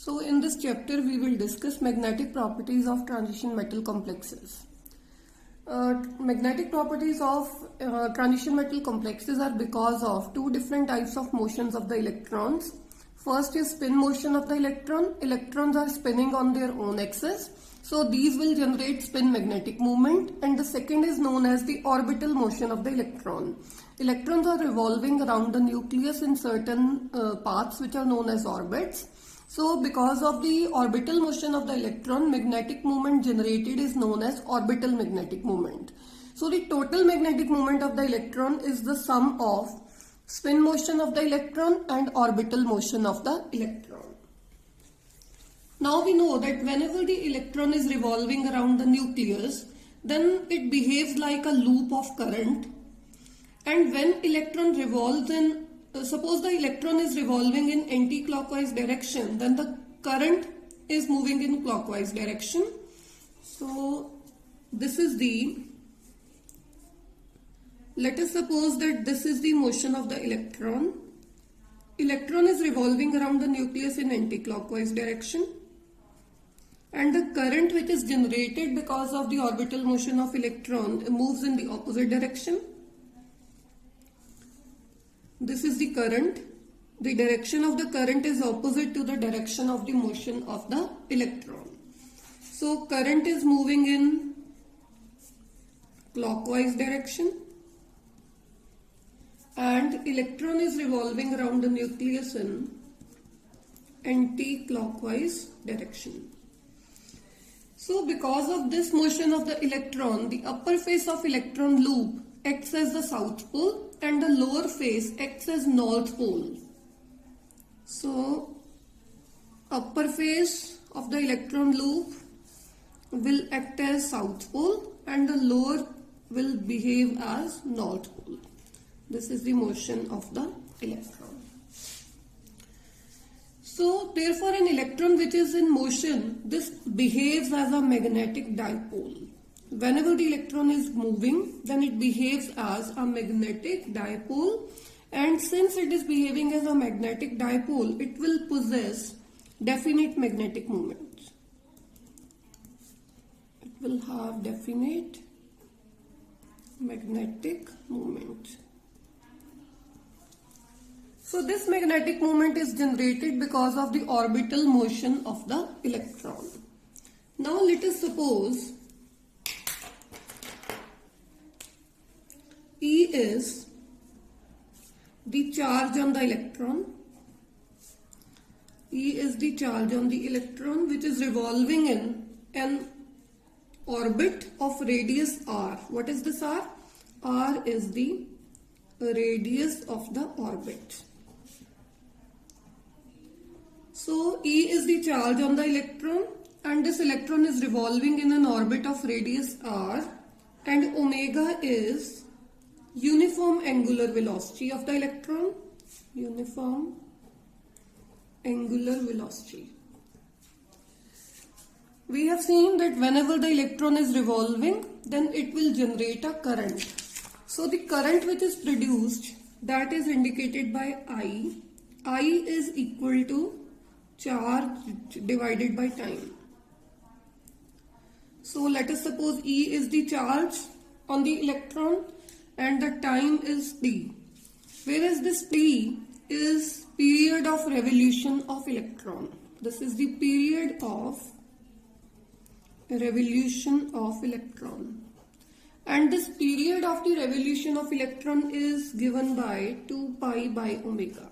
So in this chapter we will discuss magnetic properties of transition metal complexes. Magnetic properties of transition metal complexes are because of two different types of motions of the electrons. First is spin motion of the electron. Electrons are spinning on their own axis. So these will generate spin magnetic moment, and the second is known as the orbital motion of the electron. Electrons are revolving around the nucleus in certain paths which are known as orbits. So because of the orbital motion of the electron, magnetic moment generated is known as orbital magnetic moment. So the total magnetic moment of the electron is the sum of spin motion of the electron and orbital motion of the electron. Now we know that whenever the electron is revolving around the nucleus, then it behaves like a loop of current. And when electron revolves in, suppose the electron is revolving in anti-clockwise direction, then the current is moving in clockwise direction. So this is let us suppose that this is the motion of the electron. Electron is revolving around the nucleus in anti-clockwise direction. And the current which is generated because of the orbital motion of electron moves in the opposite direction. This is the current. The direction of the current is opposite to the direction of the motion of the electron. So current is moving in clockwise direction and electron is revolving around the nucleus in anti-clockwise direction. So because of this motion of the electron, the upper face of electron loop acts as the south pole and the lower face acts as north pole. So upper face of the electron loop will act as south pole and the lower will behave as north pole. This is the motion of the electron. So therefore an electron which is in motion, this behaves as a magnetic dipole. Whenever the electron is moving, then it behaves as a magnetic dipole, and since it is behaving as a magnetic dipole, it will possess definite magnetic moment. It will have definite magnetic moment. So this magnetic moment is generated because of the orbital motion of the electron. Now let us suppose E is the charge on the electron. E is the charge on the electron which is revolving in an orbit of radius r. What is this r? R is the radius of the orbit. So E is the charge on the electron and this electron is revolving in an orbit of radius r, and omega is uniform angular velocity of the electron. Uniform angular velocity. We have seen that whenever the electron is revolving, then it will generate a current. So the current which is produced, that is indicated by I. I is equal to charge divided by time. So let us suppose E is the charge on the electron and the time is t, whereas this t is period of revolution of electron. This is the period of revolution of electron, and this period of the revolution of electron is given by 2 pi by omega.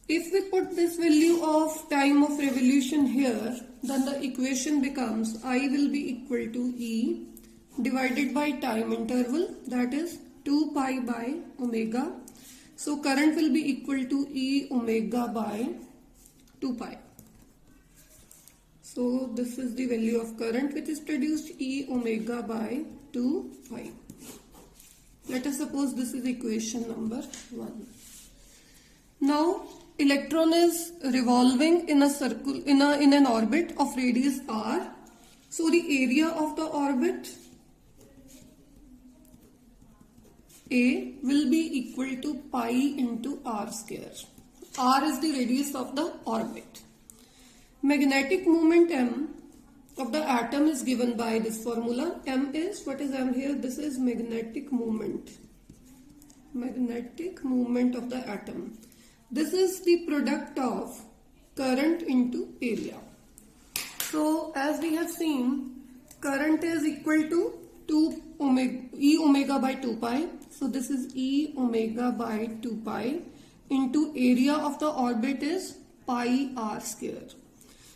If we put this value of time of revolution here, then the equation becomes I will be equal to E divided by time interval, that is 2 pi by omega. So current will be equal to E omega by 2 pi. So this is the value of current which is produced, E omega by 2 pi. Let us suppose this is equation number 1. Now electron is revolving in a circle in an orbit of radius r. So the area of the orbit A will be equal to pi into r square. R is the radius of the orbit. Magnetic moment M of the atom is given by this formula. M is, what is M here? This is magnetic moment. Magnetic moment of the atom. This is the product of current into area. So as we have seen, current is equal to E omega by 2 pi. So this is E omega by 2 pi into area of the orbit is pi r square.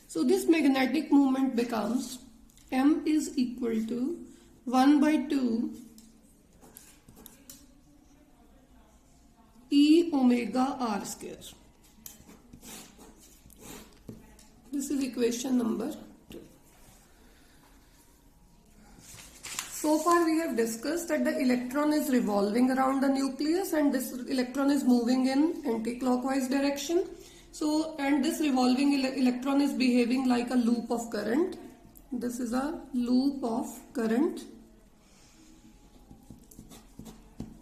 So this magnetic moment becomes M is equal to 1 by 2 E omega r square. This is equation number 2. So far we have discussed that the electron is revolving around the nucleus and this electron is moving in anti-clockwise direction. So, and this revolving electron is behaving like a loop of current. This is a loop of current.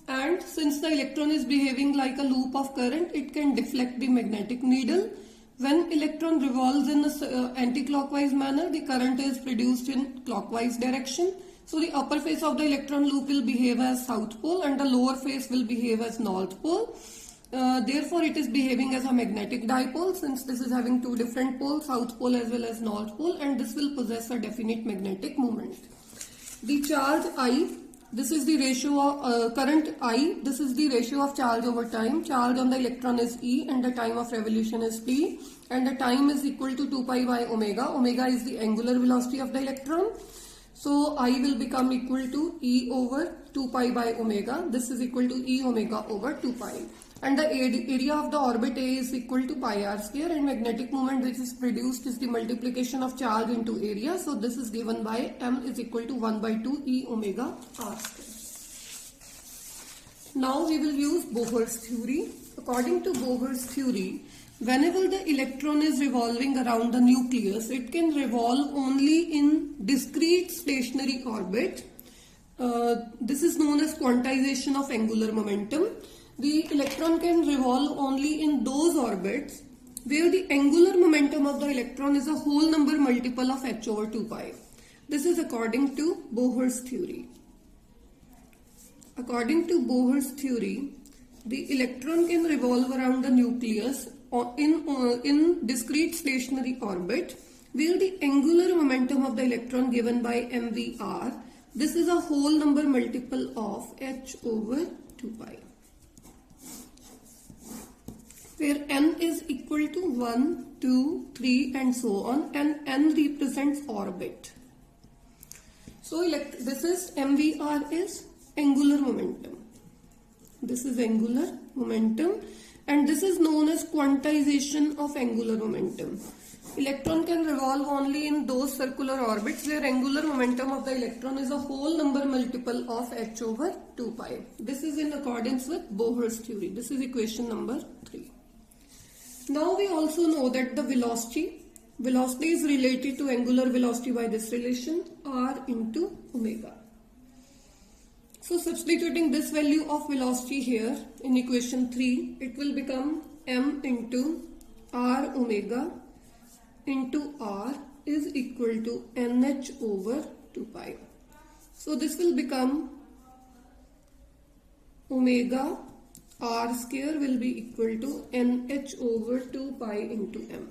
And since the electron is behaving like a loop of current, it can deflect the magnetic needle. When electron revolves in an anti-clockwise manner, the current is produced in clockwise direction. So the upper face of the electron loop will behave as south pole and the lower face will behave as north pole. Therefore, it is behaving as a magnetic dipole since this is having two different poles, south pole as well as north pole, and this will possess a definite magnetic moment. The charge I, this is the ratio of current I, this is the ratio of charge over time. Charge on the electron is E and the time of revolution is T, and the time is equal to 2 pi by omega. Omega is the angular velocity of the electron. So I will become equal to E over 2 pi by omega. This is equal to E omega over 2 pi. And the area of the orbit A is equal to pi r square, and magnetic moment which is produced is the multiplication of charge into area. So this is given by M is equal to 1 by 2 E omega r square. Now we will use Bohr's theory. According to Bohr's theory, whenever the electron is revolving around the nucleus, it can revolve only in discrete stationary orbit. This is known as quantization of angular momentum. The electron can revolve only in those orbits where the angular momentum of the electron is a whole number multiple of h over 2 pi. This is according to Bohr's theory. According to Bohr's theory, the electron can revolve around the nucleus in discrete stationary orbit where the angular momentum of the electron given by mvr, this is a whole number multiple of h over 2 pi. Where n is equal to 1, 2, 3 and so on, and n represents orbit. So this is mvr is angular momentum. This is angular momentum and this is known as quantization of angular momentum. Electron can revolve only in those circular orbits where angular momentum of the electron is a whole number multiple of h over 2 pi. This is in accordance with Bohr's theory. This is equation number 3. Now we also know that the velocity is related to angular velocity by this relation r into omega. So substituting this value of velocity here in equation 3, it will become m into r omega into r is equal to nh over 2 pi. So this will become omega r square will be equal to nh over 2 pi into m.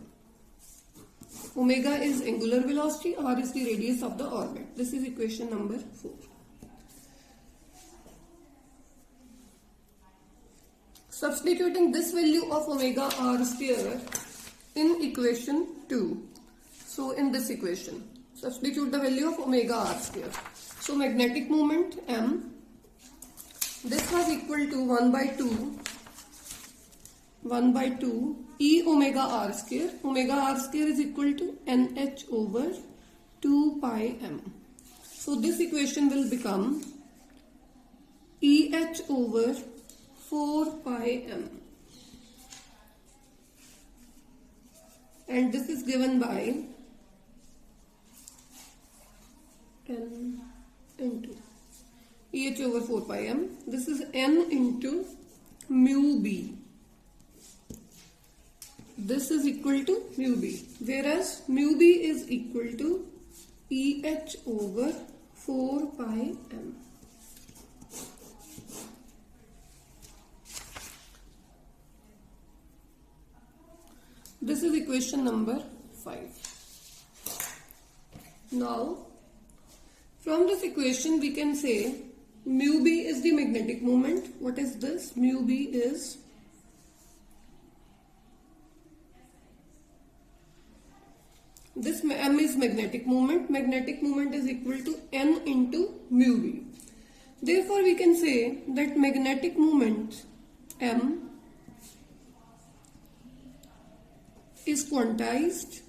Omega is angular velocity, r is the radius of the orbit. This is equation number 4. Substituting this value of omega r square in equation 2. So in this equation, substitute the value of omega r square. So magnetic moment m, this was equal to 1 by 2 e omega r square. Omega r square is equal to nh over 2 pi m. So this equation will become eh over 4 pi m. And this is given by n into. EH over 4 pi m. This is N into mu B. This is equal to mu B, whereas mu B is equal to EH over 4 pi m. This is equation number 5. Now, from this equation we can say mu B is the magnetic moment. What is this? Mu B is this m is magnetic moment. Magnetic moment is equal to N into mu B. Therefore, we can say that magnetic moment m is quantized.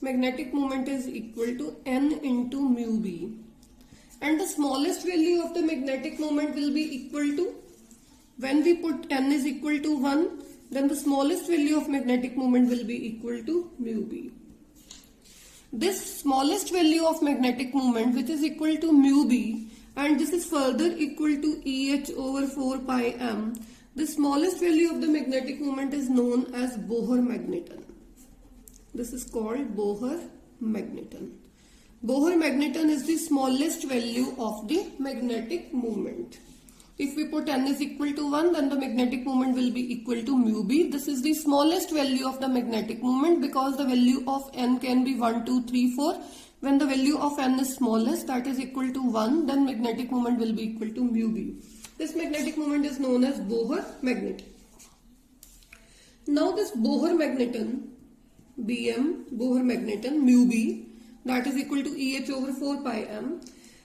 Magnetic moment is equal to N into mu B, and the smallest value of the magnetic moment will be equal to, when we put N is equal to 1, then the smallest value of magnetic moment will be equal to mu B. This smallest value of magnetic moment, which is equal to mu B, and this is further equal to EH over 4 pi m, the smallest value of the magnetic moment is known as Bohr magneton. This is called Bohr magneton. Bohr magneton is the smallest value of the magnetic moment. If we put N is equal to 1, then the magnetic moment will be equal to mu B. This is the smallest value of the magnetic moment because the value of N can be 1, 2, 3, 4. When the value of N is smallest, that is equal to 1, then magnetic moment will be equal to mu B. This magnetic moment is known as Bohr magneton. Now this Bohr magneton, Bm, Bohr magneton, mu B, that is equal to EH over 4 pi m.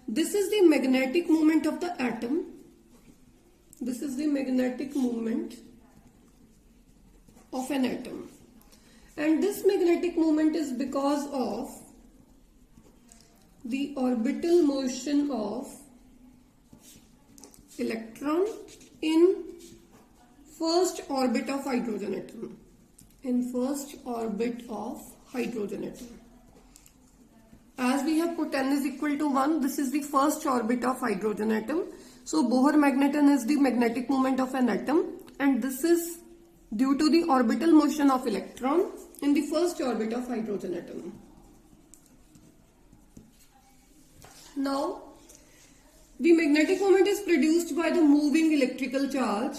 This is the magnetic moment of the atom. This is the magnetic moment of an atom. And this magnetic moment is because of the orbital motion of electron in first orbit of hydrogen atom. As we have put N is equal to 1, this is the first orbit of hydrogen atom. So Bohr magneton is the magnetic moment of an atom, and this is due to the orbital motion of electron in the first orbit of hydrogen atom. Now, the magnetic moment is produced by the moving electrical charge.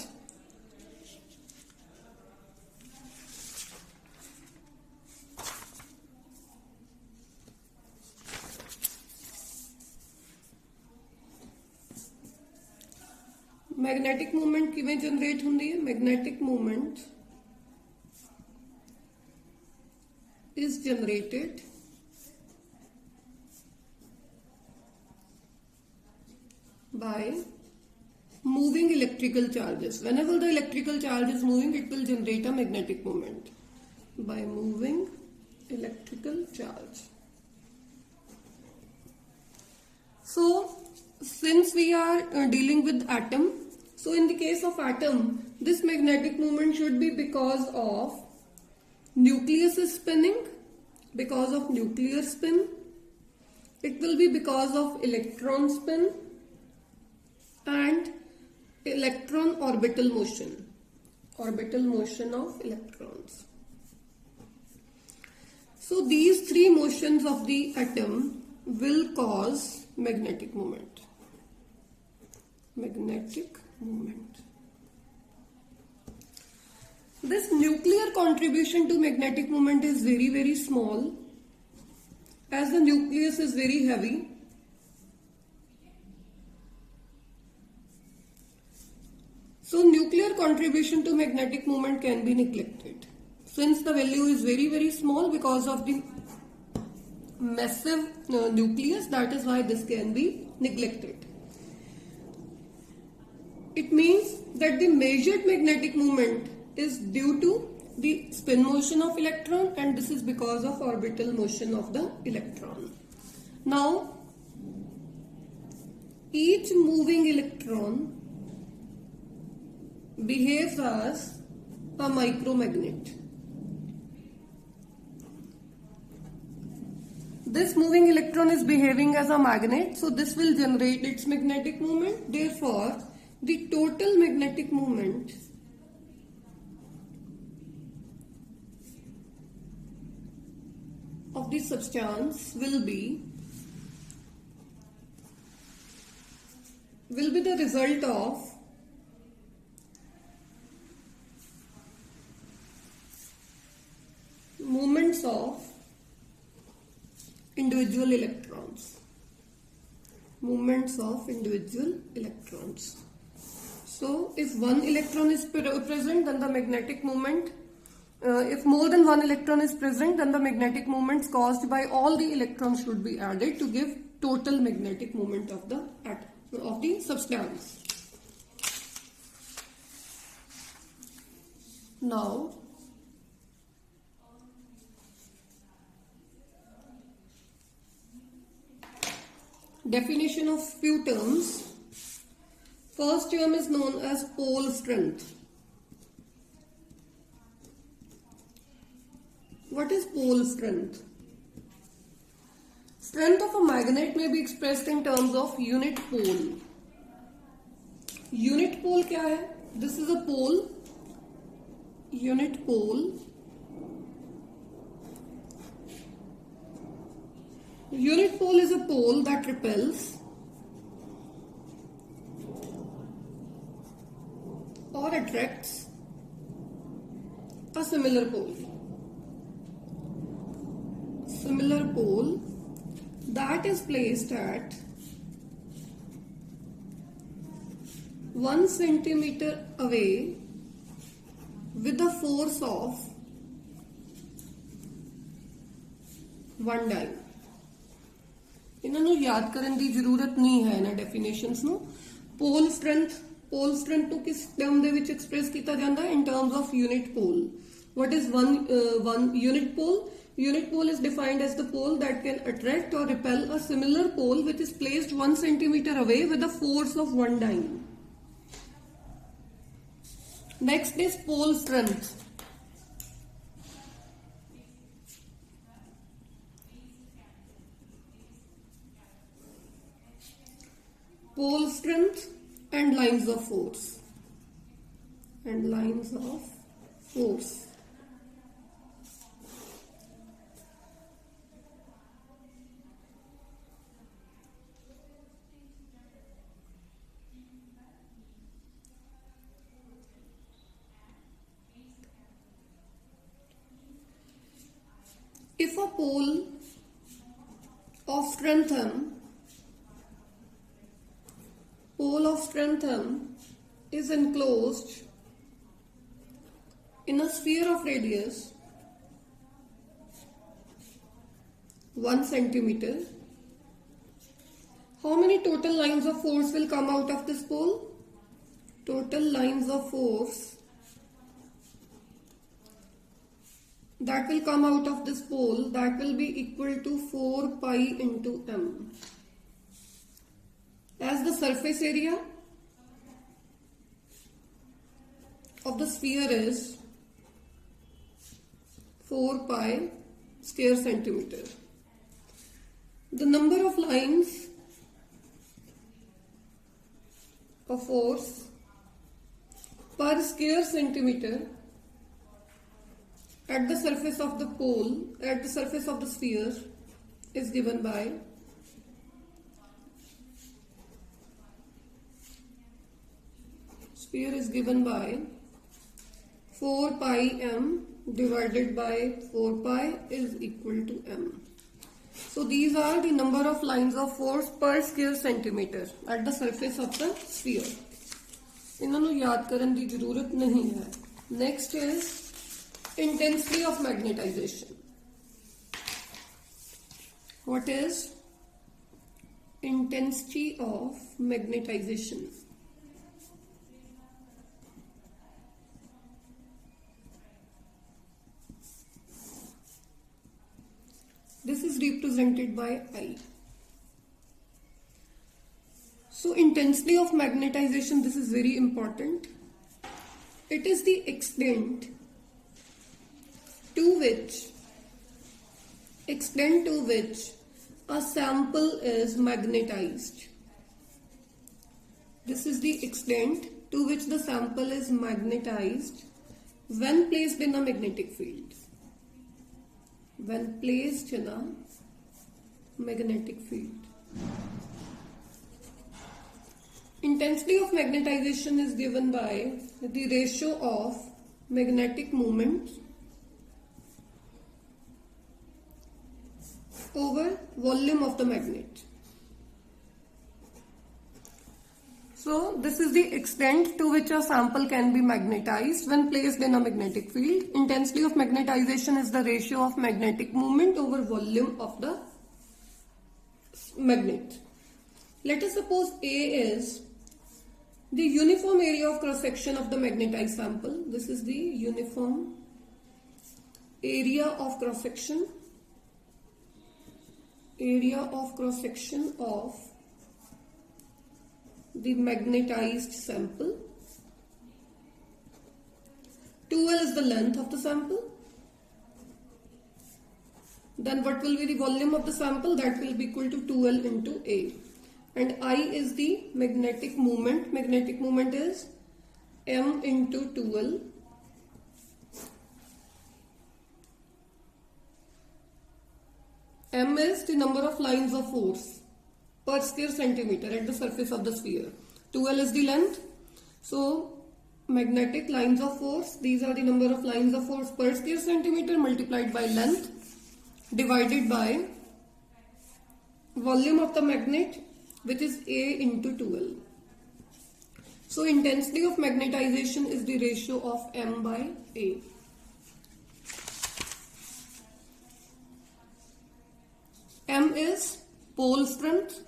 Magnetic moment किवें generate होंदी है? Magnetic moment is generated by moving electrical charges. Whenever the electrical charge is moving, it will generate a magnetic moment by moving electrical charge. So, since we are dealing with atom, so in the case of atom, this magnetic moment should be because of nucleus is spinning, because of nuclear spin. It will be because of electron spin and electron orbital motion of electrons. So these three motions of the atom will cause magnetic moment. This nuclear contribution to magnetic moment is very, very small, as the nucleus is very heavy. So nuclear contribution to magnetic moment can be neglected. Since the value is very, very small because of the massive nucleus, that is why this can be neglected. It means that the measured magnetic moment is due to the spin motion of electron, and this is because of orbital motion of the electron. Now, each moving electron behaves as a micromagnet. This moving electron is behaving as a magnet, so this will generate its magnetic moment. Therefore, the total magnetic moment of the substance will be the result of movements of individual electrons. Movements of individual electrons. So, if one electron is present, then the magnetic moment, if more than one electron is present, then the magnetic moments caused by all the electrons should be added to give total magnetic moment of the substance. Now, definition of few terms. First term is known as pole strength. What is pole strength? Strength of a magnet may be expressed in terms of unit pole. Unit pole क्या है? This is a pole. Unit pole. Unit pole is a pole that repels or attracts a similar pole. Similar pole that is placed at 1 centimeter away with a force of 1 dyne. इन्होंने याद करने की जरूरत नहीं है इन्हें definitions ਨੂੰ pole strength ਨੂੰ किस टर्म ਦੇ ਵਿੱਚ एक्सप्रेस ਕੀਤਾ ਜਾਂਦਾ है in terms of unit pole. What is one unit pole? Unit pole is defined as the pole that can attract or repel a similar pole which is placed 1 centimeter away with a force of 1 dyne. Next is pole strength. Pole strength and lines of force. If a pole of strength m is enclosed in a sphere of radius 1 centimeter, how many total lines of force will come out of this pole? Total lines of force that will come out of this pole, that will be equal to 4 pi into m. As the surface area of the sphere is 4 pi square centimeter. The number of lines of force per square centimeter at the surface of the pole, at the surface of the sphere, is given by sphere is given by 4 pi m divided by 4 pi is equal to m. So these are the number of lines of force per square centimeter at the surface of the sphere. इन्होंने याद करने की जरूरत नहीं है. Next is intensity of magnetization. What is intensity of magnetization? This is represented by I. So intensity of magnetization, this is very important. It is the extent to which a sample is magnetized. This is the extent to which the sample is magnetized when placed in a magnetic field. When placed in a magnetic field. Intensity of magnetization is given by the ratio of magnetic moment over volume of the magnet. So this is the extent to which a sample can be magnetized when placed in a magnetic field. Intensity of magnetization is the ratio of magnetic moment over volume of the magnet. Let us suppose A is the uniform area of cross section of the magnetized sample. This is the uniform area of cross section. Area of cross section of the magnetized sample. 2L is the length of the sample. Then what will be the volume of the sample? That will be equal to 2L into A. And I is the magnetic moment. Magnetic moment is M into 2L. M is the number of lines of force per square centimeter at the surface of the sphere. 2L is the length. So magnetic lines of force, these are the number of lines of force per square centimeter multiplied by length divided by volume of the magnet, which is A into 2L. So intensity of magnetization is the ratio of M by A. M is pole strength.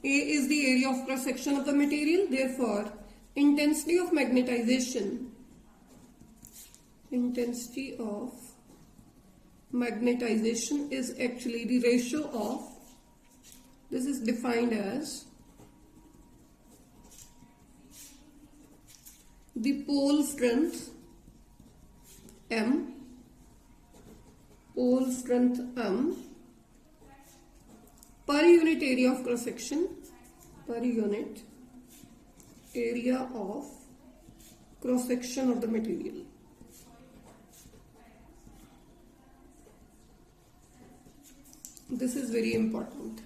A is the area of cross section of the material. Therefore, intensity of magnetization is actually the ratio of, this is defined as the pole strength M, pole strength M per unit area of cross section, per unit area of cross section of the material. This is very important.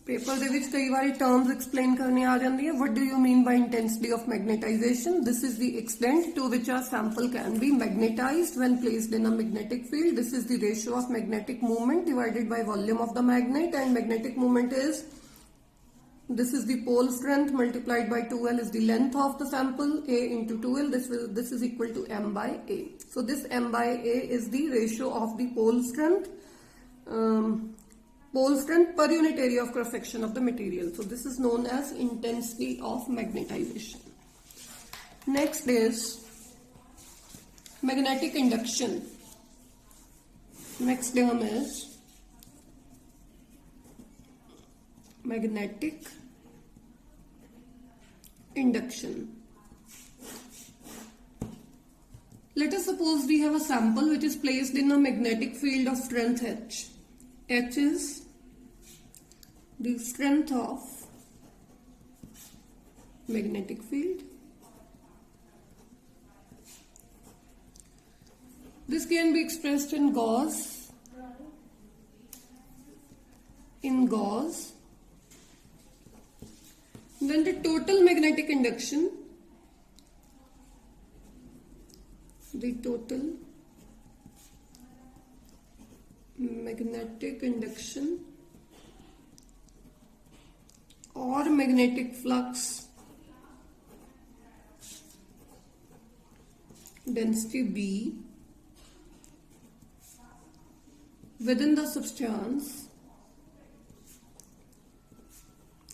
Paper ਦੇ ਵਿੱਚ ਕਈ ਵਾਰੀ terms explain करने आ ਜਾਂਦੀ है. What do you mean by intensity of magnetization? This is the extent to which a sample can be magnetized when placed in a magnetic field. This is the ratio of magnetic moment divided by volume of the magnet, and magnetic moment is, this is the pole strength multiplied by 2L is the length of the sample, A into 2L. This is equal to M by A. So this M by A is the ratio of the pole strength. Pole strength per unit area of cross section of the material. So this is known as intensity of magnetization. Next is magnetic induction. Next term is magnetic induction. Let us suppose we have a sample which is placed in a magnetic field of strength H. H is the strength of magnetic field. This can be expressed in Gauss. Then the total magnetic induction, or magnetic flux density B within the substance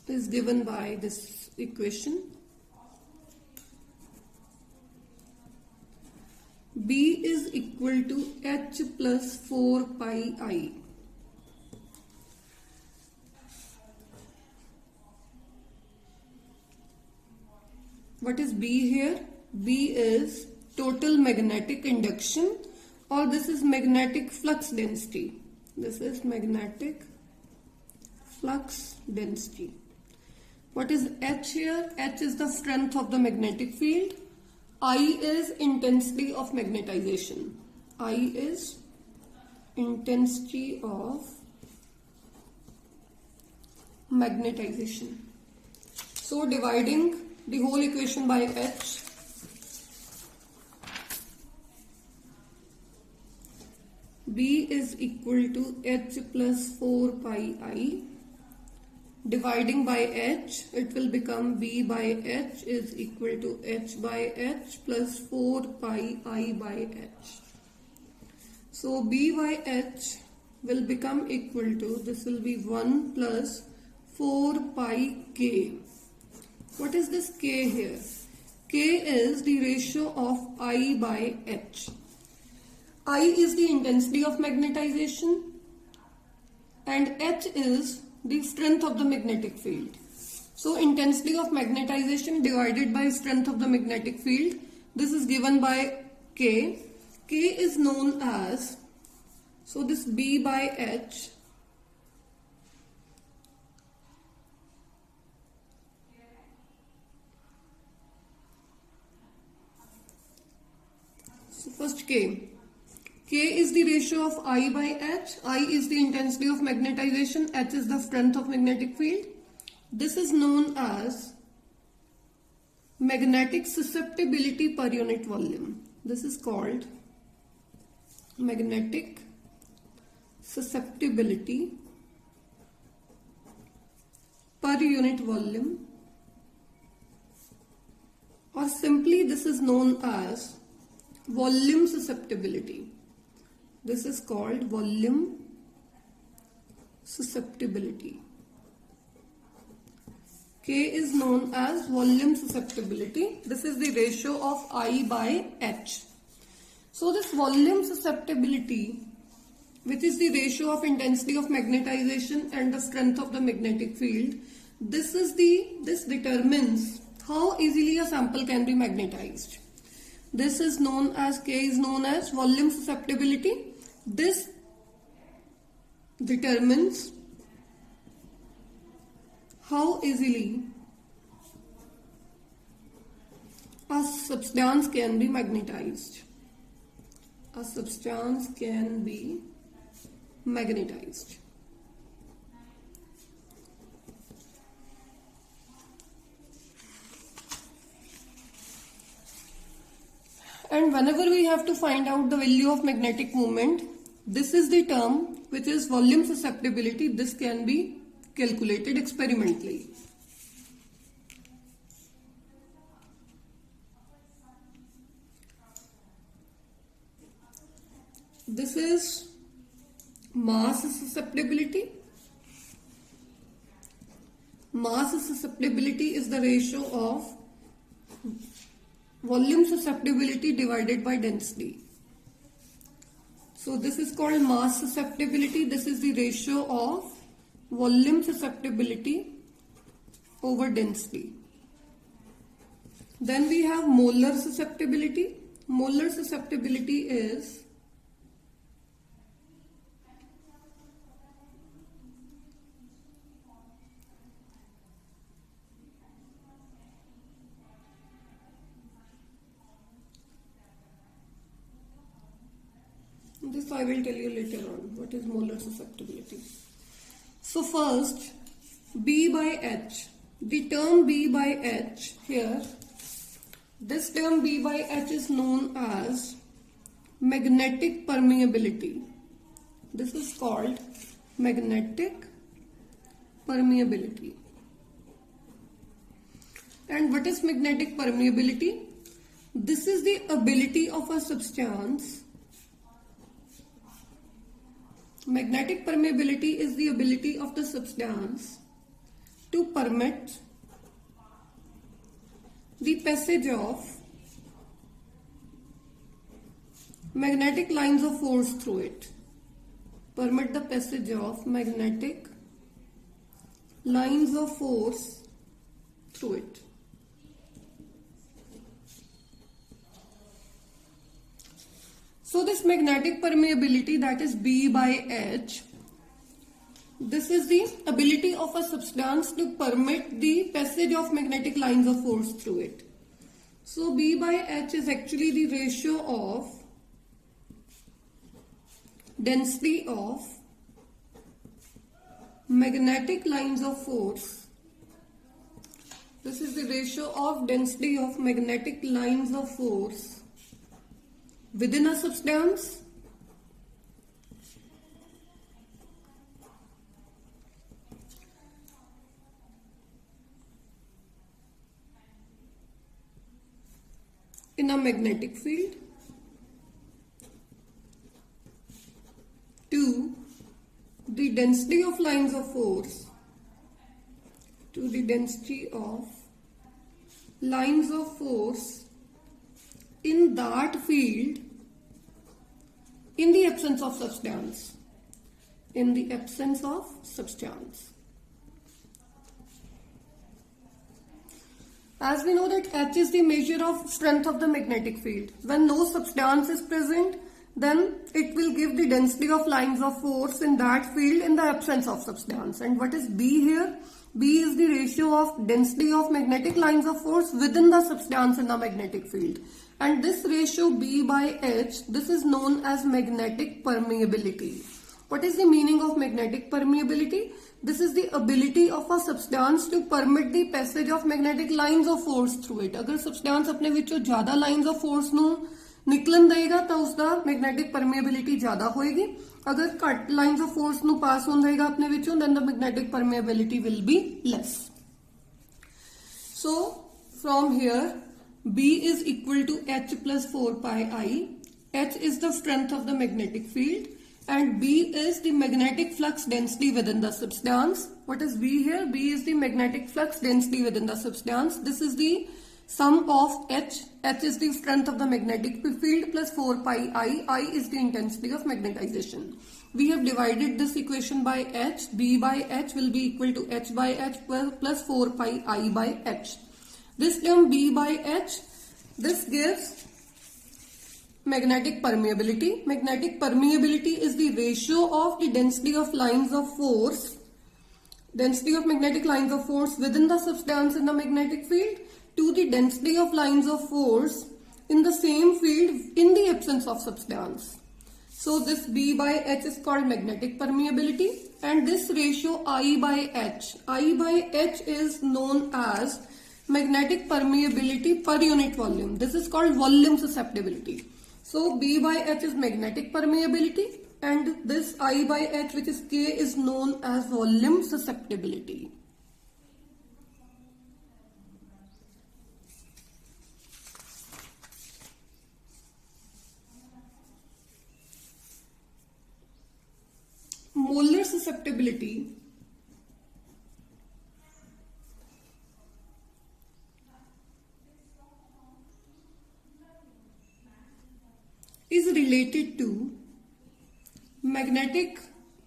is given by this equation. B is equal to H plus 4 pi I. What is B here? B is total magnetic induction or this is magnetic flux density. This is magnetic flux density. What is H here? H is the strength of the magnetic field. I is intensity of magnetization. I is intensity of magnetization. So dividing the whole equation by H, B is equal to H plus 4 pi I. Dividing by H, it will become B by H is equal to H by H plus 4 pi I by H. So B by H will become equal to, this will be 1 plus 4 pi K. What is this K here? K is the ratio of I by H. I is the intensity of magnetization and H is the strength of the magnetic field. So intensity of magnetization divided by strength of the magnetic field, this is given by K. K is known as, so this B by H so first K. K is the ratio of I by H. I is the intensity of magnetization. H is the strength of magnetic field. This is known as magnetic susceptibility per unit volume. This is called magnetic susceptibility per unit volume, or simply this is known as volume susceptibility. This is called volume susceptibility. K is known as volume susceptibility. This is the ratio of I by H. So this volume susceptibility, which is the ratio of intensity of magnetization and the strength of the magnetic field, this determines how easily a sample can be magnetized. This is known as, K is known as volume susceptibility. This determines how easily a substance can be magnetized. A substance can be magnetized. And whenever we have to find out the value of magnetic moment, this is the term which is volume susceptibility. This can be calculated experimentally. This is mass susceptibility. Mass susceptibility is the ratio of volume susceptibility divided by density. So this is called mass susceptibility. This is the ratio of volume susceptibility over density. Then we have molar susceptibility. Molar susceptibility is this I will tell you later on what is molar susceptibility. So first B by H, the term B by H here, this term B by H is known as magnetic permeability. This is called magnetic permeability. And what is magnetic permeability? This is the ability of a substance. Magnetic permeability is the ability of the substance to permit the passage of magnetic lines of force through it. Permit the passage of magnetic lines of force through it. So this magnetic permeability, that is B by H, this is the ability of a substance to permit the passage of magnetic lines of force through it. So B by H is actually the ratio of density of magnetic lines of force. This is the ratio of density of magnetic lines of force within a substance in a magnetic field to the density of lines of force, to the density of lines of force in that field in the absence of substance. In the absence of substance. As we know that H is the measure of strength of the magnetic field. When no substance is present, then it will give the density of lines of force in that field in the absence of substance. And what is B here? B is the ratio of density of magnetic lines of force within the substance in the magnetic field. And this ratio B by H, this is known as magnetic permeability. What is the meaning of magnetic permeability? This is the ability of a substance to permit the passage of magnetic lines of force through it. अगर substance अपने विचों ज़्यादा lines of force नू निकलन देगा तो उसका magnetic permeability ज़्यादा होएगी. अगर कट lines of force नू pass होने देगा अपने विचों, then the magnetic permeability will be less. So from here, B is equal to H plus 4 pi I. H is the strength of the magnetic field. And B is the magnetic flux density within the substance. What is B here? B is the magnetic flux density within the substance. This is the sum of H. H is the strength of the magnetic field plus 4 pi I. I is the intensity of magnetization. We have divided this equation by H. B by H will be equal to H by H plus 4 pi I by H. This term B by H, this gives magnetic permeability. Magnetic permeability is the ratio of the density of lines of force, density of magnetic lines of force within the substance in the magnetic field to the density of lines of force in the same field in the absence of substance. So this B by H is called magnetic permeability, and this ratio I by H. I by H is known as magnetic permeability per unit volume. This is called volume susceptibility. So B by H is magnetic permeability, and this I by H, which is K, is known as volume susceptibility. Molar susceptibility is related to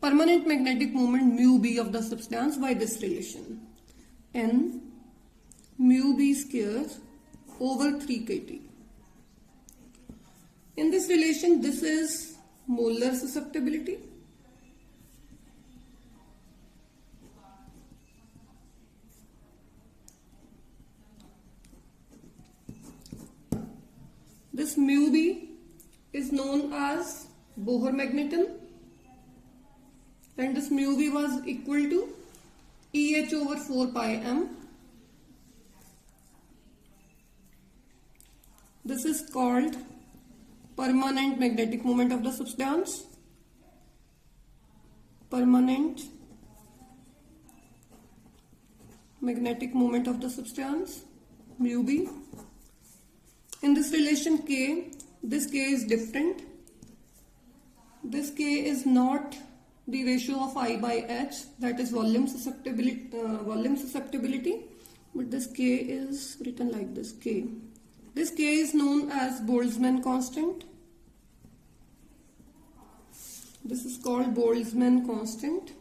permanent magnetic moment mu B of the substance by this relation, N mu B square over 3 kT. In this relation, this is molar susceptibility. This mu B is known as Bohr magneton, and this mu B was equal to EH over 4 pi m. This is called permanent magnetic moment of the substance. Permanent magnetic moment of the substance, mu B. In this relation K, this K is different. This K is not the ratio of I by H, that is volume susceptibility, but this K is written like this K. This K is known as Boltzmann constant. This is called Boltzmann constant.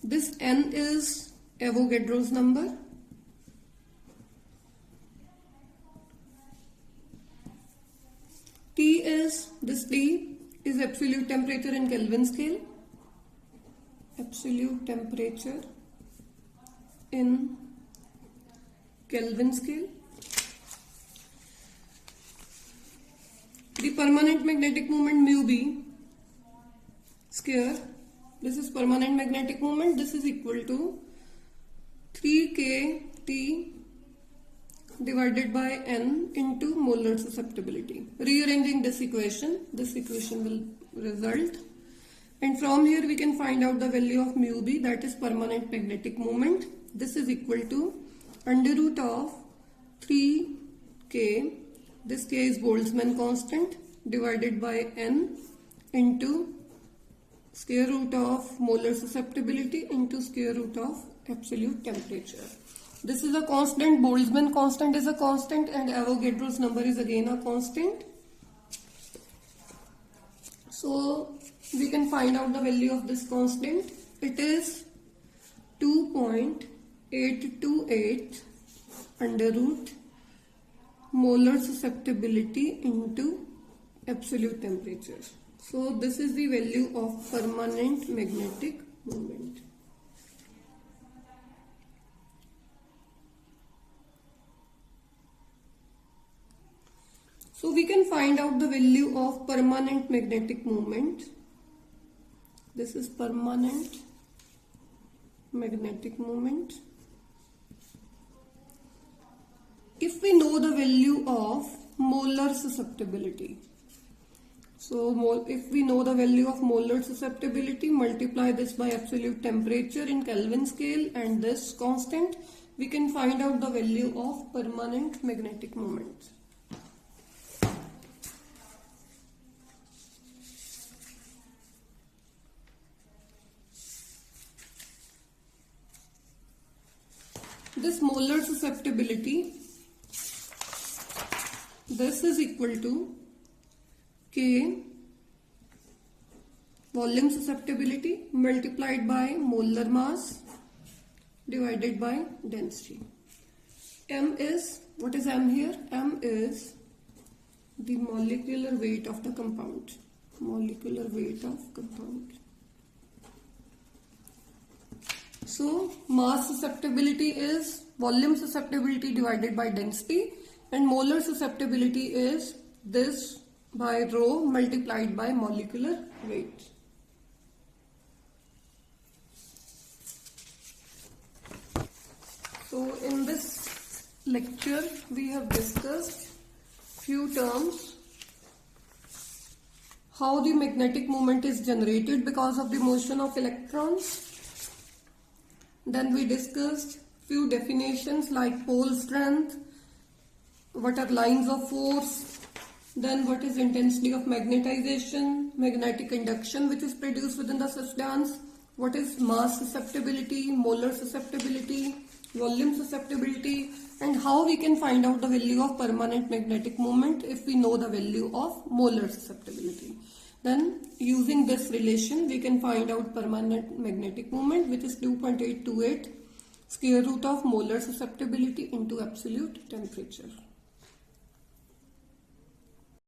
This N is Avogadro's number. T is This T is absolute temperature in Kelvin scale. Absolute temperature in Kelvin scale. The permanent magnetic moment mu b square, this is permanent magnetic moment, this is equal to 3kT divided by n into molar susceptibility. Rearranging this equation will result, and from here we can find out the value of mu b, that is permanent magnetic moment. This is equal to under root of 3k, this k is Boltzmann constant, divided by n into square root of molar susceptibility into square root of absolute temperature. This is a constant, Boltzmann constant is a constant, and Avogadro's number is again a constant. So we can find out the value of this constant. It is 2.828 under root molar susceptibility into absolute temperature. So this is the value of permanent magnetic moment. So we can find out the value of permanent magnetic moment. This is permanent magnetic moment. If we know the value of molar susceptibility, so if we know the value of molar susceptibility, multiply this by absolute temperature in Kelvin scale and this constant, we can find out the value of permanent magnetic moment. This molar susceptibility, this is equal to K volume susceptibility multiplied by molar mass divided by density. M is, what is M here? M is the molecular weight of the compound. Molecular weight of compound. So mass susceptibility is volume susceptibility divided by density, and molar susceptibility is this by rho multiplied by molecular weight. So in this lecture we have discussed few terms: how the magnetic moment is generated because of the motion of electrons. Then we discussed few definitions like pole strength, what are lines of force, then what is intensity of magnetization, magnetic induction which is produced within the substance, what is mass susceptibility, molar susceptibility, volume susceptibility, and how we can find out the value of permanent magnetic moment if we know the value of molar susceptibility. Then using this relation we can find out permanent magnetic moment, which is 2.828 square root of molar susceptibility into absolute temperature.